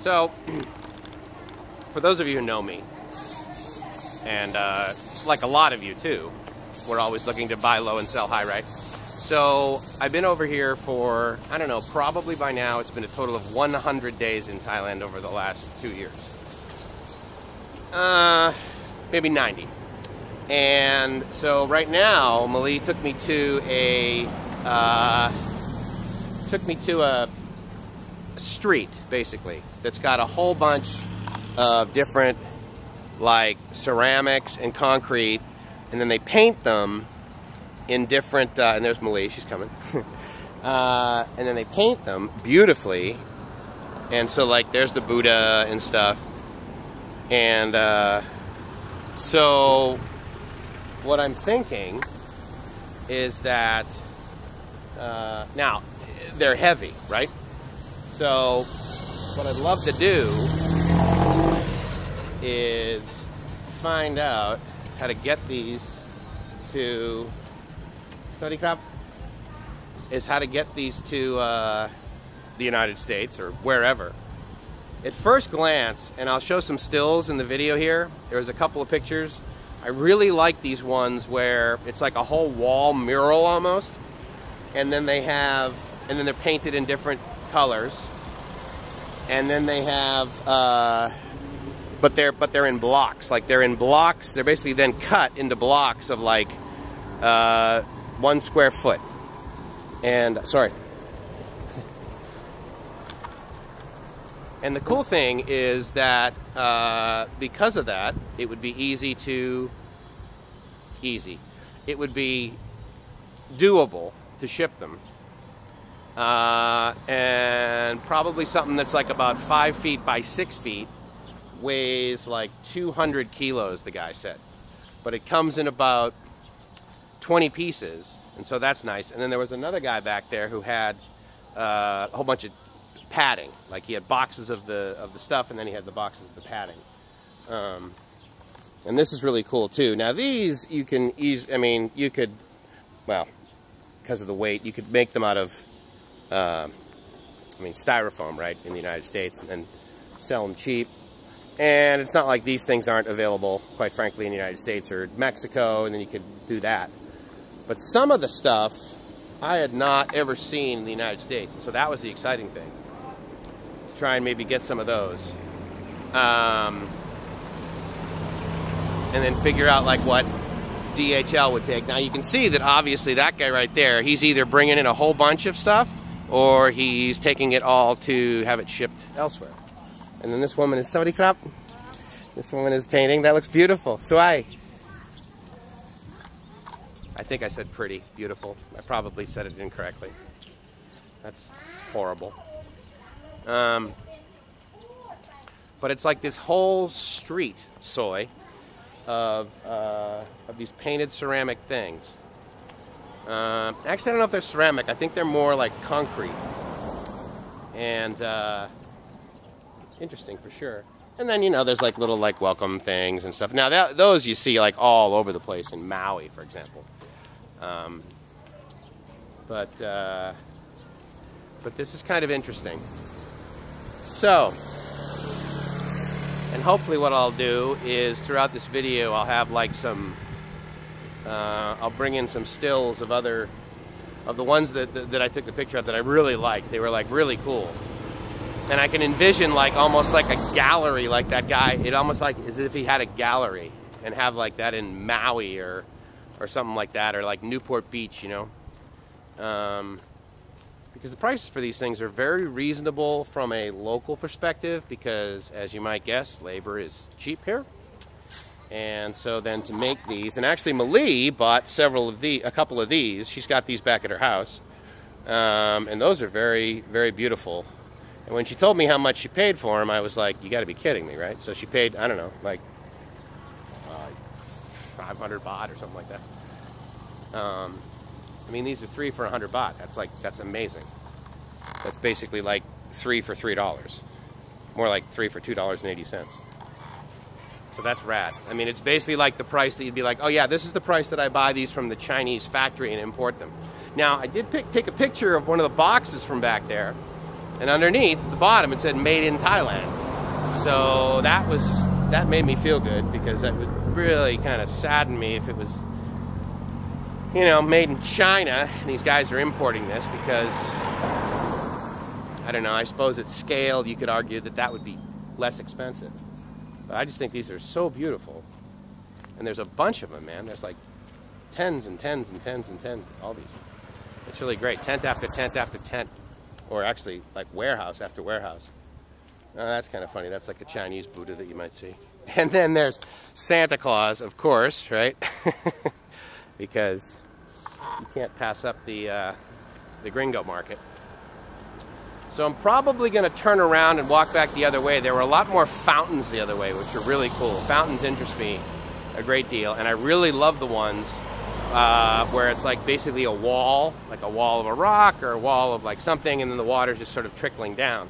So, for those of you who know me, and like a lot of you too, we're always looking to buy low and sell high, right? So, I've been over here for, I don't know, probably by now it's been a total of 100 days in Thailand over the last 2 years. Maybe 90. And so right now, Malie took me to a street, basically, that's got a whole bunch of different, like, ceramics and concrete, and then they paint them in different, and there's Malie, she's coming, and then they paint them beautifully, and so, like, there's the Buddha and stuff, and so what I'm thinking is that, now, they're heavy, right? So what I'd love to do is find out how to get these to, how to get these to the United States or wherever. At first glance, and I'll show some stills in the video here, there's a couple of pictures. I really like these ones where it's like a whole wall mural almost, and then they're painted in different colors, and then they have, but they're in blocks. Like they're in blocks. They're basically then cut into blocks of like 1 square foot. And sorry. And the cool thing is that because of that, it would be it would be doable to ship them. And probably something that's like about 5 feet by 6 feet weighs like 200 kilos, the guy said. But it comes in about 20 pieces, and so that's nice. And then there was another guy back there who had a whole bunch of padding. Like he had boxes of the stuff, and then he had the boxes of the padding. And this is really cool too. Now these you can you could, well, because of the weight, you could make them out of styrofoam, right, in the United States, and then sell them cheap. And it's not like these things aren't available, quite frankly, in the United States or Mexico, and then you could do that. But some of the stuff I had not ever seen in the United States, and so that was the exciting thing. To try and maybe get some of those. And then figure out like what DHL would take. Now you can see that obviously that guy right there, he's either bringing in a whole bunch of stuff or he's taking it all to have it shipped elsewhere. And then this woman is, this woman is painting. That looks beautiful. So I think I said pretty, beautiful. I probably said it incorrectly. That's horrible. But it's like this whole street, of these painted ceramic things. Actually, I don't know if they're ceramic. I think they're more like concrete. And interesting for sure. And then, you know, there's like little like welcome things and stuff. Now those you see like all over the place in Maui, for example. But this is kind of interesting. So, and hopefully what I'll do is throughout this video I'll have like some, I'll bring in some stills of the ones that I took the picture of that I really liked. They were like really cool. And I can envision like almost like a gallery, like that guy. It almost like as if he had a gallery and have like that in Maui or something like that, or like Newport Beach, you know. Because the prices for these things are very reasonable from a local perspective because, as you might guess, labor is cheap here. And so then to make these, and actually Malie bought a couple of these. She's got these back at her house. And those are very, very beautiful. And when she told me how much she paid for them, I was like, you gotta be kidding me, right? So she paid, I don't know, like 500 baht or something like that. I mean, these are 3 for 100 baht. That's amazing. That's basically like 3 for $3. More like 3 for $2.80. So that's rad. I mean, it's basically like the price that you'd be like, oh yeah, this is the price that I buy these from the Chinese factory and import them. Now, I did take a picture of one of the boxes from back there, and underneath, at the bottom, it said made in Thailand. So that made me feel good, because that would really kind of sadden me if it was, you know, made in China and these guys are importing this, because I don't know, I suppose at scale you could argue that that would be less expensive. But I just think these are so beautiful. And there's a bunch of them, man. There's like tens and tens and tens and tens, all these. It's really great. Tent after tent after tent. Or actually, like warehouse after warehouse. Oh, that's kind of funny. That's like a Chinese Buddha that you might see. And then there's Santa Claus, of course, right? Because you can't pass up the gringo market. So I'm probably going to turn around and walk back the other way. There were a lot more fountains the other way, which are really cool. Fountains interest me a great deal, and I really love the ones where it's like basically a wall, like a wall of a rock or a wall of like something, and then the water's just sort of trickling down.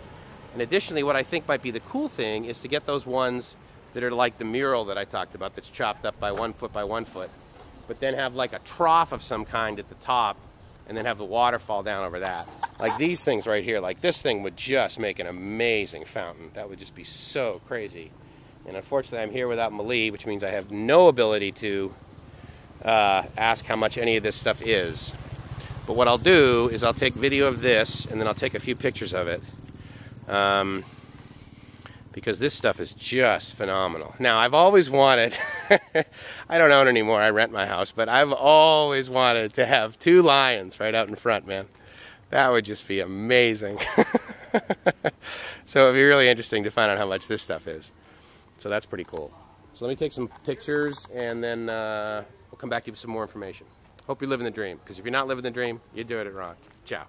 And additionally, what I think might be the cool thing is to get those ones that are like the mural that I talked about, that's chopped up by 1 foot by 1 foot, but then have like a trough of some kind at the top, and then have the water fall down over that. Like these things right here, like this thing would just make an amazing fountain. That would just be so crazy. And unfortunately, I'm here without Mali, which means I have no ability to ask how much any of this stuff is. But what I'll do is I'll take video of this, and then I'll take a few pictures of it. Because this stuff is just phenomenal. Now, I've always wanted, I don't own anymore, I rent my house, but I've always wanted to have 2 lions right out in front, man. That would just be amazing. So it'd be really interesting to find out how much this stuff is. So that's pretty cool. So let me take some pictures, and then we'll come back to you with some more information. Hope you're living the dream, because if you're not living the dream, you're doing it wrong. Ciao.